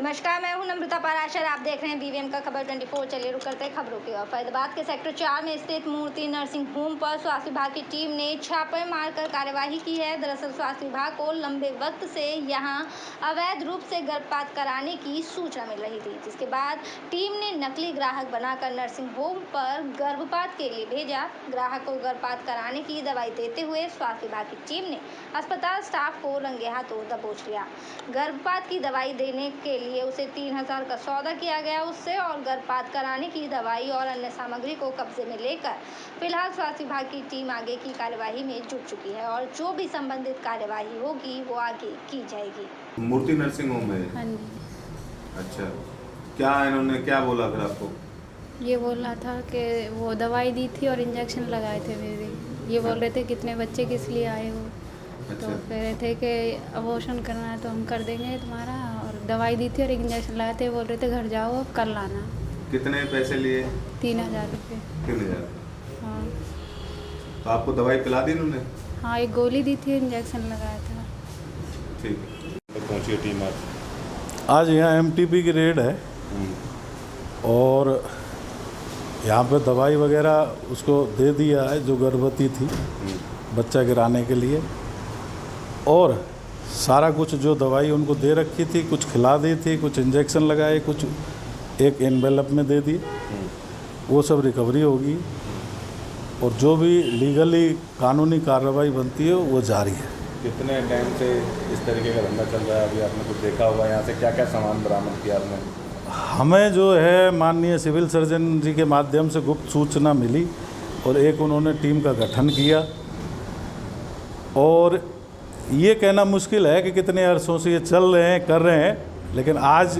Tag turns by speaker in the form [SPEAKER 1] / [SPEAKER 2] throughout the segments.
[SPEAKER 1] नमस्कार, मैं हूं नम्रता पाराशर। आप देख रहे हैं बीवीएम का खबर 24। चलिए रुक करते हैं खबरों की ओर। फरीदाबाद के सेक्टर 4 में स्थित मूर्ति नर्सिंग होम पर स्वास्थ्य विभाग की टीम ने छापे मारकर कार्यवाही की है। दरअसल स्वास्थ्य विभाग को लंबे वक्त से यहां अवैध रूप से गर्भपात कराने की सूचना मिल रही थी, जिसके बाद टीम ने नकली ग्राहक बनाकर नर्सिंग होम पर गर्भपात के लिए भेजा। ग्राहक को गर्भपात कराने की दवाई देते हुए स्वास्थ्य विभाग की टीम ने अस्पताल स्टाफ को रंगे हाथों दबोच लिया। गर्भपात की दवाई देने के लिए उसे 3000 का सौदा किया गया उससे, और गर्भपात कराने की दवाई और अन्य सामग्री को कब्जे में लेकर फिलहाल स्वास्थ्य विभाग की टीम आगे की कार्यवाही में जुट चुकी है और जो भी संबंधित कार्यवाही होगी वो आगे की जाएगी।
[SPEAKER 2] मूर्ति नर्सिंग होम है।
[SPEAKER 3] हाँ जी।
[SPEAKER 2] अच्छा, क्या इन्होंने क्या बोला फिर आपको?
[SPEAKER 3] ये बोल रहा था कि वो दवाई दी थी और इंजेक्शन लगाए थे मेरे। ये बोल रहे थे कितने बच्चे किस लिए आए हो।
[SPEAKER 2] अच्छा।
[SPEAKER 3] तो कह रहे थे कि अबॉर्शन करना है तो हम कर देंगे तुम्हारा, और दवाई दी थी और इंजेक्शन लगाए थे। बोल रहे थे घर जाओ अब कल लाना।
[SPEAKER 2] कितने पैसे लिए?
[SPEAKER 3] 3000 रुपये।
[SPEAKER 2] 3000।
[SPEAKER 3] हाँ
[SPEAKER 2] तो आपको दवाई पिला दी इन्होंने?
[SPEAKER 3] हाँ, एक गोली दी थी, इंजेक्शन लगाया था।
[SPEAKER 2] ठीक है। पहुंची टीम
[SPEAKER 4] आज यहाँ एमटीपी की रेड है और यहाँ पे दवाई वगैरह उसको दे दिया है जो गर्भवती थी बच्चा गिराने के लिए, और सारा कुछ जो दवाई उनको दे रखी थी कुछ खिला दी थी, कुछ इंजेक्शन लगाए, कुछ एक एनवेलप में दे दी। वो सब रिकवरी होगी और जो भी लीगली कानूनी कार्रवाई बनती है वो जारी है।
[SPEAKER 2] कितने टाइम से इस तरीके का धंधा चल रहा है? अभी आपने कुछ देखा होगा, यहाँ से क्या क्या सामान बरामद किया आपने?
[SPEAKER 4] हमें जो है माननीय सिविल सर्जन जी के माध्यम से गुप्त सूचना मिली और एक उन्होंने टीम का गठन किया, और ये कहना मुश्किल है कि कितने अरसों से ये चल रहे हैं, कर रहे हैं, लेकिन आज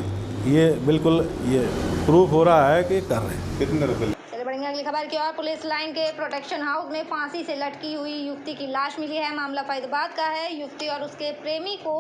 [SPEAKER 4] ये बिल्कुल ये प्रूफ हो रहा है कि कर रहे हैं।
[SPEAKER 2] कितने रुपए?
[SPEAKER 1] बढ़ेंगे अगली खबर की ओर। पुलिस लाइन के प्रोटेक्शन हाउस में फांसी से लटकी हुई युवती की लाश मिली है। मामला फरीदाबाद का है। युवती और उसके प्रेमी को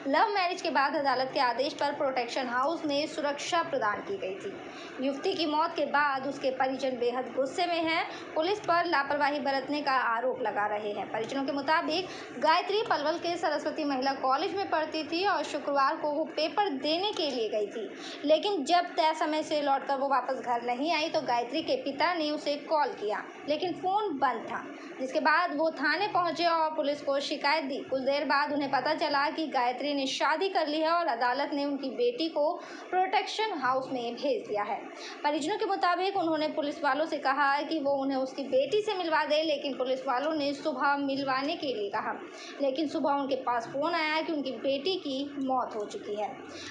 [SPEAKER 1] लव मैरिज के बाद अदालत के आदेश पर प्रोटेक्शन हाउस में सुरक्षा प्रदान की गई थी। युवती की मौत के बाद उसके परिजन बेहद गुस्से में हैं। पुलिस पर लापरवाही बरतने का आरोप लगा रहे हैं। परिजनों के मुताबिक गायत्री पलवल के सरस्वती महिला कॉलेज में पढ़ती थी और शुक्रवार को वो पेपर देने के लिए गई थी, लेकिन जब तय समय से लौटकर वो वापस घर नहीं आई तो गायत्री के पिता ने उसे कॉल किया, लेकिन फ़ोन बंद था, जिसके बाद वो थाने पहुंचे और पुलिस को शिकायत दी। कुछ देर बाद उन्हें पता चला कि गायत्री ने शादी कर ली है और अदालत ने उनकी बेटी को प्रोटेक्शन हाउस में भेज दिया है। परिजनों के मुताबिक उन्होंने पुलिस वालों से कहा कि वो उन्हें उसकी बेटी से मिलवा दे, लेकिन पुलिस वालों ने सुबह मिलवाने के लिए कहा, लेकिन सुबह उनके पास फ़ोन आया कि उनकी बेटी की मौत हो चुकी है।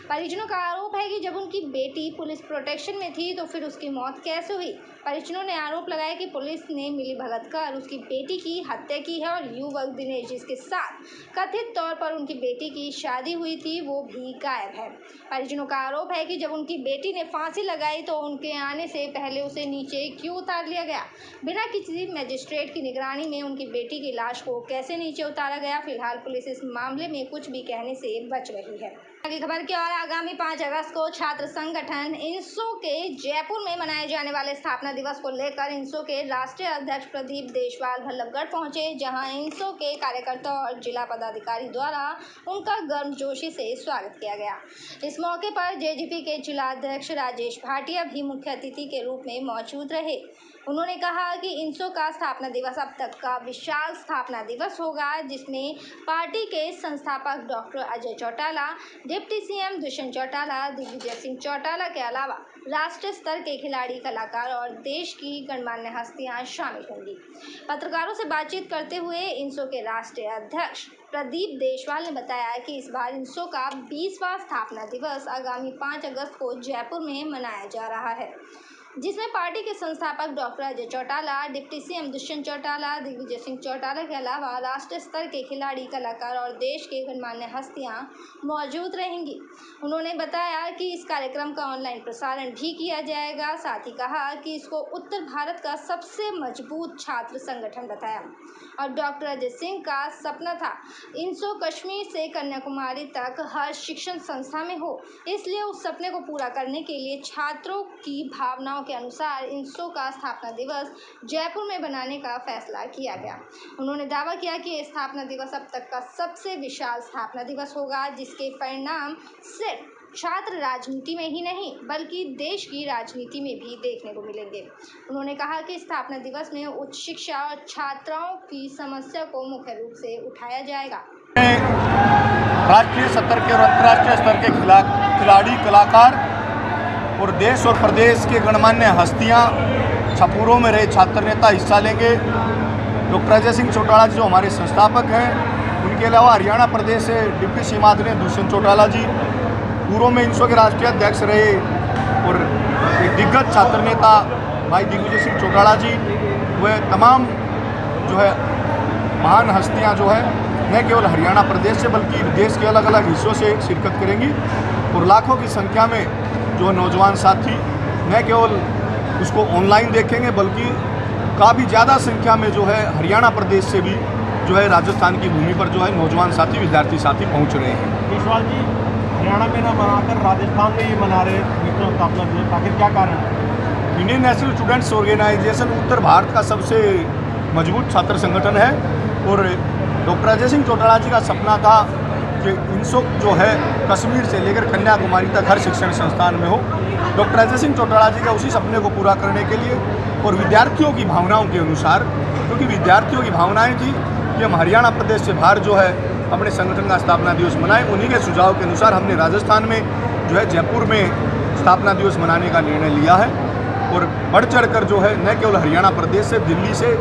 [SPEAKER 1] परिजनों का आरोप है कि जब उनकी बेटी पुलिस प्रोटेक्शन में थी तो फिर उसकी मौत कैसे हुई। परिजनों ने आरोप लगाया कि पुलिस ने मिलीभगत कर उसकी बेटी की हत्या की है और युवक दिनेश, जिसके साथ कथित तौर पर उनकी बेटी की शादी हुई थी, वो भी गायब है। परिजनों का आरोप है कि जब उनकी बेटी ने फांसी लगाई तो उनके आने से पहले उसे नीचे क्यों उतार लिया गया। बिना किसी मजिस्ट्रेट की निगरानी में उनकी बेटी की लाश को कैसे नीचे उतारा गया। फिलहाल पुलिस इस मामले में कुछ भी कहने से बच रही है। अगली खबर की ओर। आगामी 5 अगस्त को छात्र संगठन इंसो के जयपुर में मनाए जाने वाले स्थापना दिवस को लेकर इंसो के राष्ट्रीय अध्यक्ष प्रदीप देशवाल बल्लभगढ़ पहुंचे, जहां इंसो के कार्यकर्ता और जिला पदाधिकारी द्वारा उनका गर्मजोशी से स्वागत किया गया। इस मौके पर जेजीपी के जिला अध्यक्ष राजेश भाटिया भी मुख्य अतिथि के रूप में मौजूद रहे। उन्होंने कहा कि इंसो का स्थापना दिवस अब तक का विशाल स्थापना दिवस होगा, जिसमें पार्टी के संस्थापक doctor Ajay Chautala, deputy CM Dushyant Chautala, Digvijay Singh Chautala के अलावा राष्ट्रीय स्तर के खिलाड़ी, कलाकार और देश की गणमान्य हस्तियां शामिल होंगी। पत्रकारों से बातचीत करते हुए इंसो के राष्ट्रीय अध्यक्ष प्रदीप देशवाल ने बताया कि इस बार इंसो का 20वां स्थापना दिवस आगामी 5 अगस्त को जयपुर में मनाया जा रहा है, जिसमें पार्टी के संस्थापक doctor Ajay Chautala, deputy CM Dushyant Chautala, Digvijay Singh Chautala के अलावा राष्ट्रीय स्तर के खिलाड़ी, कलाकार और देश के गणमान्य हस्तियां मौजूद रहेंगी। उन्होंने बताया कि इस कार्यक्रम का ऑनलाइन प्रसारण भी किया जाएगा। साथ ही कहा कि इसको उत्तर भारत का सबसे मजबूत छात्र संगठन बताया और डॉक्टर अजय सिंह का सपना था इंसो कश्मीर से कन्याकुमारी तक हर शिक्षण संस्था में हो, इसलिए उस सपने को पूरा करने के लिए छात्रों की भावनाओं के अनुसार इंसो का स्थापना दिवस जयपुर में बनाने का फैसला किया गया। उन्होंने दावा किया कि स्थापना दिवस अब तक का सबसे विशाल स्थापना दिवस होगा, जिसके परिणाम सिर्फ छात्र राजनीति में ही नहीं बल्कि देश की राजनीति में भी देखने को मिलेंगे। उन्होंने कहा कि स्थापना दिवस में उच्च शिक्षा और छात्राओं की समस्या को मुख्य रूप से उठाया जाएगा।
[SPEAKER 5] राष्ट्रीय स्तर के और अंतर्राष्ट्रीय स्तर के खिलाड़ी, कलाकार और देश और प्रदेश के गणमान्य हस्तियां, छपूरों में रहे छात्र नेता हिस्सा लेंगे। डॉक्टर अजय सिंह चौटाला जी जो हमारे संस्थापक हैं, उनके अलावा हरियाणा प्रदेश से डिप्टी सीएम आदरणीय दुष्यंत चौटाला जी, पूर्व में इंसो के राष्ट्रीय अध्यक्ष रहे और एक दिग्गज छात्र नेता भाई दिग्विजय सिंह चौटाला जी, वह तमाम जो है महान हस्तियां जो है न केवल हरियाणा प्रदेश से बल्कि देश के अलग अलग हिस्सों से शिरकत करेंगी और लाखों की संख्या में जो नौजवान साथी न केवल उसको ऑनलाइन देखेंगे बल्कि काफ़ी ज़्यादा संख्या में जो है हरियाणा प्रदेश से भी जो है राजस्थान की भूमि पर जो है नौजवान साथी, विद्यार्थी साथी पहुंच रहे हैं।
[SPEAKER 6] केशवाल जी, हरियाणा में ना मनाकर राजस्थान में ये मना रहे स्थापना दिवस, आखिर क्या कारण है?
[SPEAKER 5] इंडियन नेशनल स्टूडेंट्स ऑर्गेनाइजेशन उत्तर भारत का सबसे मजबूत छात्र संगठन है और डॉक्टर अजय सिंह चौटाला जी का सपना था कि इंसो जो है कश्मीर से लेकर कन्याकुमारी तक हर शिक्षण संस्थान में हो। डॉक्टर अजय सिंह चौटाला जी का उसी सपने को पूरा करने के लिए और विद्यार्थियों की भावनाओं के अनुसार, क्योंकि विद्यार्थियों की भावनाएं थी कि हम हरियाणा प्रदेश से बाहर जो है अपने संगठन का स्थापना दिवस मनाएं, उन्हीं के सुझाव के अनुसार हमने राजस्थान में जो है जयपुर में स्थापना दिवस मनाने का निर्णय लिया है और बढ़ चढ़ कर जो है न केवल हरियाणा प्रदेश से, दिल्ली से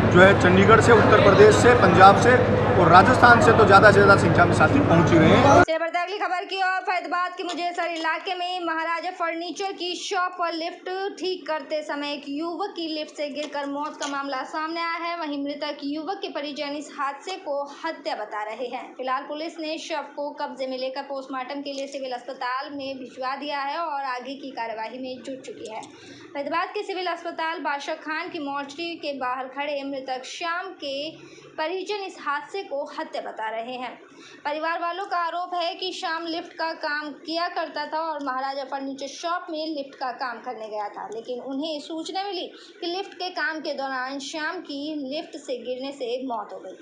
[SPEAKER 5] जो है, चंडीगढ़ से, उत्तर प्रदेश से, पंजाब से और राजस्थान से तो ज़्यादा से ज़्यादा संख्या में साथी पहुँच ही रहे हैं।
[SPEAKER 1] बढ़ते अगली खबर की और फैजाबाद के मुजेसर इलाके में महाराजा फर्नीचर की शॉप पर लिफ्ट ठीक करते समय एक युवक की लिफ्ट से गिरकर मौत का मामला सामने आया है। वहीं मृतक युवक के परिजन इस हादसे को हत्या बता रहे हैं। फिलहाल पुलिस ने शव को कब्जे में लेकर पोस्टमार्टम के लिए सिविल अस्पताल में भिजवा दिया है और आगे की कार्यवाही में जुट चुकी है। फैजाबाद के सिविल अस्पताल बादशाह खान की मोर्चरी के बाहर खड़े मृतक श्याम के परिजन इस हादसे को हत्या बता रहे हैं। परिवार वालों का आरोप है कि श्याम लिफ्ट का काम किया करता था और महाराजा फर्नीचर शॉप में लिफ्ट का काम करने गया था, लेकिन उन्हें सूचना मिली कि लिफ्ट के काम के दौरान श्याम की लिफ्ट से गिरने से मौत हो गई।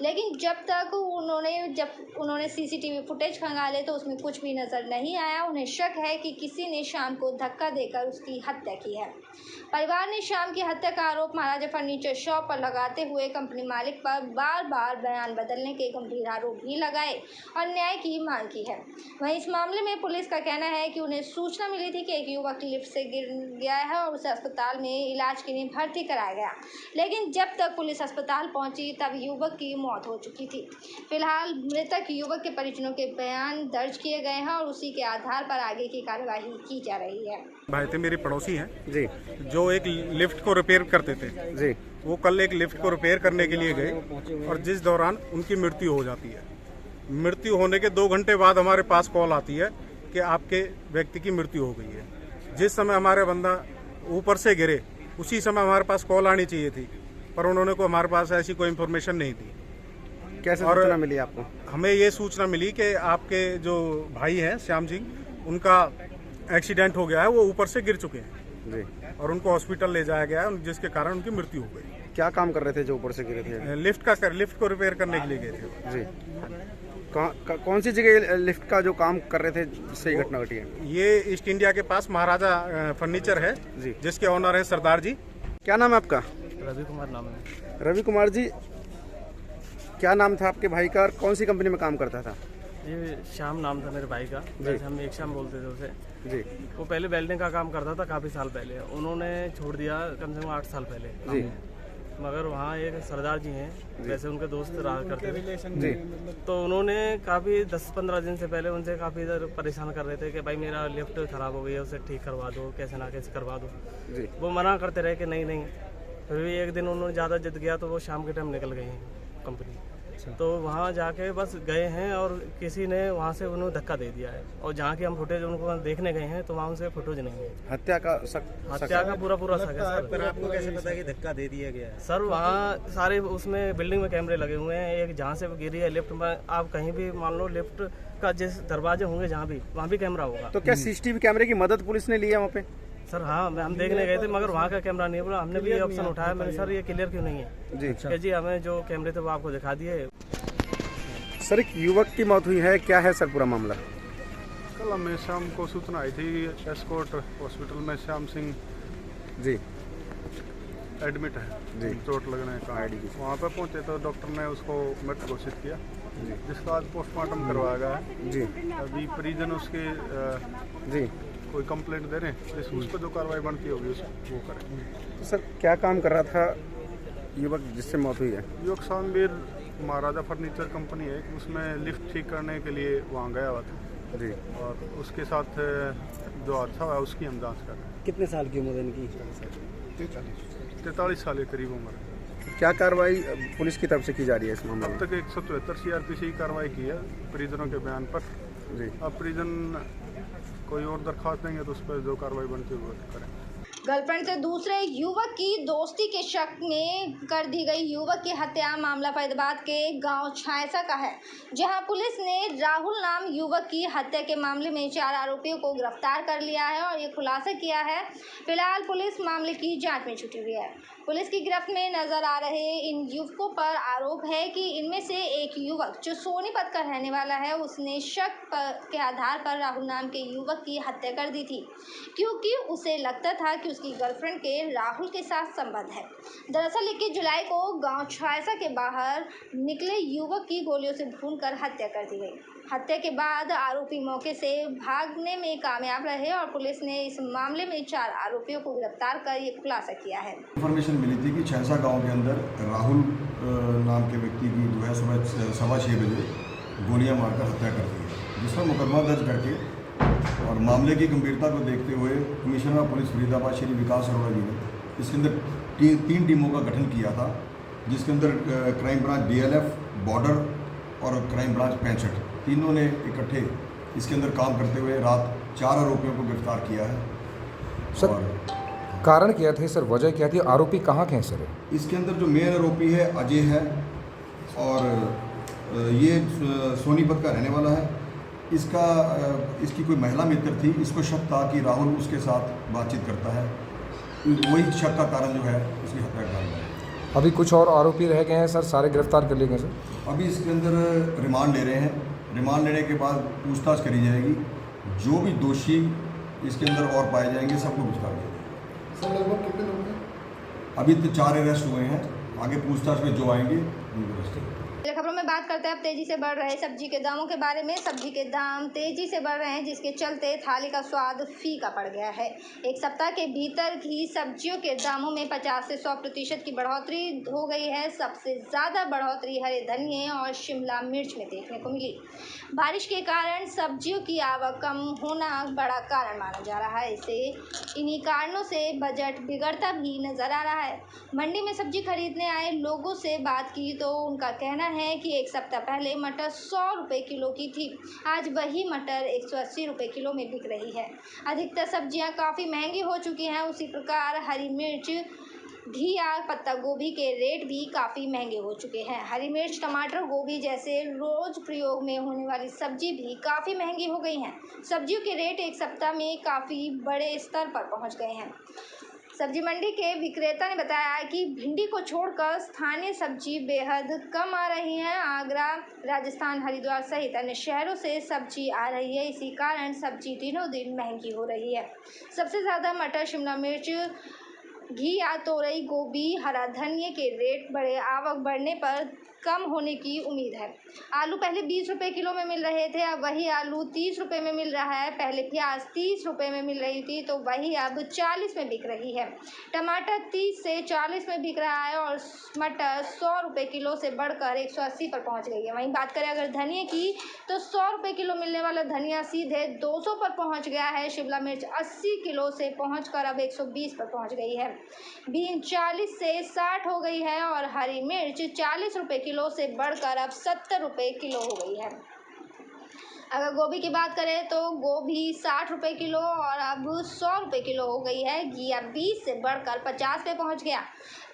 [SPEAKER 1] लेकिन जब उन्होंने सीसीटीवी फुटेज खंगाले तो उसमें कुछ भी नजर नहीं आया। उन्हें शक है कि किसी ने श्याम को धक्का देकर उसकी हत्या की है। परिवार ने श्याम की हत्या का आरोप महाराजा फर्नीचर शॉप पर लगाते हुए कंपनी मालिक पर बार बार बयान बदलने के गंभीर आरोप भी लगाए और न्याय की मांग की है। वहीं इस मामले में पुलिस का कहना है कि उन्हें सूचना मिली थी कि एक युवक लिफ्ट से गिर गया है और उसे अस्पताल में इलाज के लिए भर्ती कराया गया, लेकिन जब तक पुलिस अस्पताल पहुंची तब युवक की मौत हो चुकी थी। फिलहाल मृतक युवक के परिजनों के बयान दर्ज किए गए हैं और उसी के आधार पर आगे की कार्यवाही की जा रही है।
[SPEAKER 7] भाई थे मेरे पड़ोसी हैं
[SPEAKER 6] जी,
[SPEAKER 7] जो एक लिफ्ट को रिपेयर करते थे
[SPEAKER 6] जी,
[SPEAKER 7] वो कल एक लिफ्ट को रिपेयर करने के लिए गए और जिस दौरान उनकी मृत्यु हो जाती है। मृत्यु होने के 2 घंटे बाद हमारे पास कॉल आती है कि आपके व्यक्ति की मृत्यु हो गई है। जिस समय हमारे बंदा ऊपर से गिरे उसी समय हमारे पास कॉल आनी चाहिए थी, पर उन्होंने को हमारे पास ऐसी कोई इन्फॉर्मेशन नहीं दी।
[SPEAKER 6] कैसे सूचना मिली आपको?
[SPEAKER 7] हमें ये सूचना मिली कि आपके जो भाई हैं श्याम जी, उनका एक्सीडेंट हो गया है, वो ऊपर से गिर चुके हैं
[SPEAKER 6] जी
[SPEAKER 7] और उनको हॉस्पिटल ले जाया गया है, जिसके कारण उनकी मृत्यु हो गई।
[SPEAKER 6] क्या काम कर रहे थे जो ऊपर से गिरे थे?
[SPEAKER 7] लिफ्ट को रिपेयर करने के लिए गए थे
[SPEAKER 6] जी। कौन सी जगह लिफ्ट का जो काम कर रहे थे जिससे ये घटना घटी है?
[SPEAKER 7] ये ईस्ट इंडिया के पास महाराजा फर्नीचर है
[SPEAKER 6] जी,
[SPEAKER 7] जिसके ऑनर है सरदार जी।
[SPEAKER 6] क्या नाम है आपका?
[SPEAKER 8] रवि कुमार नाम है।
[SPEAKER 6] रवि कुमार जी, क्या नाम था आपके भाई का और कौन सी कंपनी में काम करता था?
[SPEAKER 8] ये श्याम नाम था मेरे भाई का, जैसे हम एक श्याम बोलते थे उसे
[SPEAKER 6] जी।
[SPEAKER 8] वो पहले वेल्डिंग का काम करता था काफ़ी साल पहले, उन्होंने छोड़ दिया कम से कम 8 साल पहले
[SPEAKER 6] जी।
[SPEAKER 8] मगर वहाँ एक सरदार जी हैं, वैसे उनके दोस्त रहा करते थे
[SPEAKER 6] जी।
[SPEAKER 8] तो उन्होंने काफ़ी 10-15 दिन से पहले उनसे काफ़ी इधर परेशान कर रहे थे कि भाई मेरा लिफ्ट ख़राब हो गई है, उसे ठीक करवा दो, कैसे ना कैसे करवा दो
[SPEAKER 6] जी।
[SPEAKER 8] वो मना करते रहे कि नहीं नहीं। फिर भी एक दिन उन्होंने ज़्यादा जिद गया तो वो शाम के टाइम निकल गए हैं कंपनी। तो वहाँ जाके बस गए हैं और किसी ने वहाँ से उन्हें धक्का दे दिया है और जहाँ की हम फुटेज उनको देखने गए हैं तो वहाँ उनसे फुटेज नहीं है।
[SPEAKER 6] हत्या का
[SPEAKER 8] पूरा शक है सर।
[SPEAKER 9] पर आपको कैसे पता कि धक्का दे दिया गया है?
[SPEAKER 8] सर वहाँ सारे उसमें बिल्डिंग में कैमरे लगे हुए हैं, एक जहाँ से गिरी है लिफ्ट में, आप कहीं भी मान लो लिफ्ट का जिस दरवाजे होंगे जहाँ भी वहाँ भी कैमरा होगा।
[SPEAKER 6] तो क्या सीसीटीवी कैमरे की मदद पुलिस ने ली है वहाँ पे?
[SPEAKER 8] सर हाँ, हम देखने गए थे मगर वहाँ का कैमरा नहीं है। बोला हमने भी ये ऑप्शन उठाया, मैंने सर ये क्लियर क्यों नहीं है
[SPEAKER 6] जी।
[SPEAKER 8] कि जी हमें जो कैमरे थे वो आपको दिखा दिए।
[SPEAKER 6] सर एक युवक की मौत हुई है, क्या है सर पूरा मामला?
[SPEAKER 7] कल हमें शाम को सूचना आई थी एस्कॉर्ट हॉस्पिटल में श्याम सिंह
[SPEAKER 9] जी
[SPEAKER 7] एडमिट है
[SPEAKER 9] जी
[SPEAKER 7] चोट लगने का। वहाँ पर पहुँचे तो डॉक्टर ने उसको मृत घोषित किया
[SPEAKER 9] जी
[SPEAKER 7] जिसका आज पोस्टमार्टम करवाया गया है
[SPEAKER 9] जी
[SPEAKER 7] अभी परिजन उसके
[SPEAKER 9] जी
[SPEAKER 7] कोई कंप्लेंट दे रहे हैं उस पर जो कार्रवाई बनती होगी वो करें।
[SPEAKER 9] तो सर क्या काम कर रहा था युवक जिससे मौत हुई है?
[SPEAKER 7] युवक सामवीर महाराजा फर्नीचर कंपनी है उसमें लिफ्ट ठीक करने के लिए वहाँ गया हुआ था
[SPEAKER 9] जी
[SPEAKER 7] और उसके साथ जो हादसा हुआ उसकी हम जाँच कर रहे हैं।
[SPEAKER 9] कितने साल की उम्र है इनकी?
[SPEAKER 7] 43 साल के करीब उम्र है।
[SPEAKER 9] क्या कार्रवाई पुलिस की तरफ से की जा रही है इस मामले में?
[SPEAKER 7] अब तक 174 CRPC की कार्रवाई की है परिजनों के बयान पर
[SPEAKER 9] जी
[SPEAKER 7] अब परिजन कोई और दरख्वास्त देंगे तो उस पर जो कार्रवाई बनती है वो करें।
[SPEAKER 1] गर्लफ्रेंड से दूसरे युवक की दोस्ती के शक में कर दी गई युवक की हत्या। मामला फरीदाबाद के गांव छायसा का है, जहां पुलिस ने राहुल नाम युवक की हत्या के मामले में 4 आरोपियों को गिरफ्तार कर लिया है और ये खुलासा किया है। फिलहाल पुलिस मामले की जांच में जुटी हुई है। पुलिस की गिरफ्त में नजर आ रहे इन युवकों पर आरोप है कि इनमें से एक युवक जो सोनीपत का रहने वाला है उसने शक के आधार पर राहुल नाम के युवक की हत्या कर दी थी, क्योंकि उसे लगता था कि उसकी गर्लफ्रेंड के राहुल के साथ संबंध है। दरअसल 21 जुलाई को गांव छायसा के बाहर निकले युवक की गोलियों से भूनकर हत्या कर दी गई। हत्या के बाद आरोपी मौके से भागने में कामयाब रहे और पुलिस ने इस मामले में 4 आरोपियों को गिरफ्तार कर ये खुलासा किया है।
[SPEAKER 5] इन्फॉर्मेशन मिली थी कि छायसा गांव के अंदर राहुल नाम के व्यक्ति की जो है सुबह 6:15 बजे गोलियां मारकर हत्या कर दी है, जिस पर मुकदमा दर्ज करके और मामले की गंभीरता को देखते हुए commissioner of police Faridabad Shri Vikas Arora ji ने इसके अंदर 3 टीमों का गठन किया था, जिसके अंदर क्राइम ब्रांच DLF, बॉर्डर और क्राइम ब्रांच 65 तीनों ने इकट्ठे इसके अंदर काम करते हुए रात 4 आरोपियों को गिरफ्तार किया है।
[SPEAKER 10] सर कारण क्या थे सर, वजह क्या थी, आरोपी कहाँ के हैं सर?
[SPEAKER 5] इसके अंदर जो मेन आरोपी है अजय है और ये सोनीपत का रहने वाला है। इसकी कोई महिला मित्र थी, इसको शक था कि राहुल उसके साथ बातचीत करता है, वही शक का कारण जो है उसकी हत्या कर रहा है।
[SPEAKER 10] अभी कुछ और आरोपी रह गए हैं सर, सारे गिरफ्तार कर लिए गए सर?
[SPEAKER 5] अभी इसके अंदर रिमांड ले रहे हैं, रिमांड लेने के बाद पूछताछ करी जाएगी। जो भी दोषी इसके अंदर और पाए जाएंगे सबको गिरफ्तार किया जाएगा।
[SPEAKER 11] सर लगभग कितने लोग हैं?
[SPEAKER 5] अभी तो 4 अरेस्ट हुए हैं, आगे पूछताछ में जो आएंगे उनको अरेस्ट करेंगे।
[SPEAKER 1] खबरों में बात करते हैं अब तेजी से बढ़ रहे सब्जी के दामों के बारे में। सब्जी के दाम तेजी से बढ़ रहे हैं, जिसके चलते थाली का स्वाद फीका पड़ गया है। एक सप्ताह के भीतर ही सब्जियों के दामों में 50 से 100% की बढ़ोतरी हो गई है। सबसे ज़्यादा बढ़ोतरी हरे धनिये और शिमला मिर्च में देखने को मिली। बारिश के कारण सब्जियों की आवक कम होना बड़ा कारण माना जा रहा है। इन्हीं कारणों से बजट बिगड़ता भी नजर आ रहा है। मंडी में सब्जी खरीदने आए लोगों से बात की तो उनका कहना है कि एक सप्ताह पहले मटर 100 रुपये किलो की थी, आज वही मटर 180 रुपये किलो में बिक रही है। अधिकतर सब्जियां काफ़ी महंगी हो चुकी हैं। उसी प्रकार हरी मिर्च, घिया, पत्ता गोभी के रेट भी काफ़ी महंगे हो चुके हैं। हरी मिर्च, टमाटर, गोभी जैसे रोज़ प्रयोग में होने वाली सब्जी भी काफ़ी महंगी हो गई हैं। सब्जियों के रेट एक सप्ताह में काफ़ी बड़े स्तर पर पहुंच गए हैं। सब्जी मंडी के विक्रेता ने बताया कि भिंडी को छोड़कर स्थानीय सब्जी बेहद कम आ रही हैं। आगरा, राजस्थान, हरिद्वार सहित अन्य शहरों से सब्जी आ रही है। इसी कारण सब्जी दिनों दिन महंगी हो रही है। सबसे ज़्यादा मटर, शिमला मिर्च, घिया, तोरई, गोभी, हरा धनिया के रेट बढ़े। आवक बढ़ने पर कम होने की उम्मीद है। आलू पहले 20 रुपये किलो में मिल रहे थे, अब वही आलू 30 रुपये में मिल रहा है। पहले प्याज 30 रुपये में मिल रही थी तो वही अब 40 में बिक रही है। टमाटर 30 से 40 में बिक रहा है और मटर 100 रुपये किलो से बढ़कर 180 पर पहुंच गई है। वहीं बात करें अगर धनिया की तो 100 रुपये किलो मिलने वाला धनिया सीधे 200 पर पहुँच गया है। शिमला मिर्च 80 किलो से पहुँच कर अब 120 पर पहुँच गई है। बीन 40 से 60 हो गई है और हरी मिर्च 40 रुपये किलो से बढ़कर अब 70 रुपये किलो हो गई है। अगर गोभी की बात करें तो गोभी 60 रुपये किलो और अब 100 रुपये किलो हो गई है। घिया 20 से बढ़कर 50 पे पहुंच गया।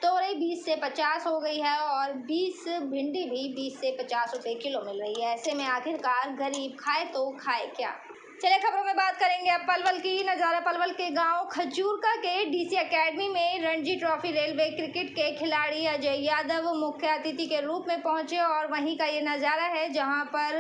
[SPEAKER 1] तोरई 20 से 50 हो गई है और भिंडी भी 20 से 50 रुपये किलो मिल रही है। ऐसे में आखिरकार गरीब खाए तो खाए क्या। चलिए खबरों में बात करेंगे अब पलवल की। नज़ारा पलवल के गांव खजूरका के डीसी एकेडमी में रणजी ट्रॉफी रेलवे क्रिकेट के खिलाड़ी अजय यादव मुख्य अतिथि के रूप में पहुंचे और वहीं का ये नज़ारा है जहां पर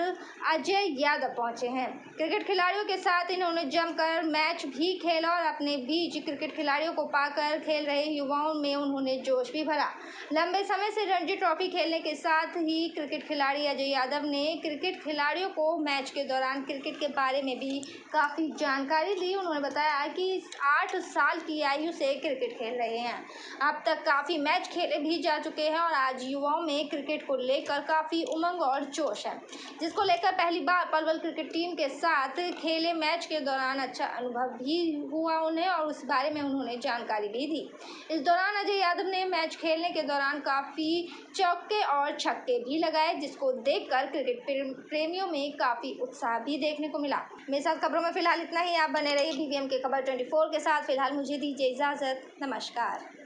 [SPEAKER 1] अजय यादव पहुंचे हैं। क्रिकेट खिलाड़ियों के साथ इन्होंने जमकर मैच भी खेला और अपने बीच क्रिकेट खिलाड़ियों को पाकर खेल रहे युवाओं में उन्होंने जोश भी भरा। लंबे समय से रणजी ट्रॉफी खेलने के साथ ही क्रिकेट खिलाड़ी अजय यादव ने क्रिकेट खिलाड़ियों को मैच के दौरान क्रिकेट के बारे में भी काफ़ी जानकारी दी। उन्होंने बताया कि 8 साल की आयु से क्रिकेट खेल रहे हैं, अब तक काफ़ी मैच खेले भी जा चुके हैं और आज युवाओं में क्रिकेट को लेकर काफ़ी उमंग और जोश है, जिसको लेकर पहली बार पलवल क्रिकेट टीम के साथ खेले मैच के दौरान अच्छा अनुभव भी हुआ उन्हें और उस बारे में उन्होंने जानकारी भी दी। इस दौरान अजय यादव ने मैच खेलने के दौरान काफ़ी चौके और छक्के भी लगाए, जिसको देखकर क्रिकेट प्रेमियों में काफ़ी उत्साह भी देखने को मिला। मेरे साथ खबरों में फिलहाल इतना ही। आप बने रहिए BBM के खबर 24 के साथ। फिलहाल मुझे दीजिए इजाज़त। नमस्कार।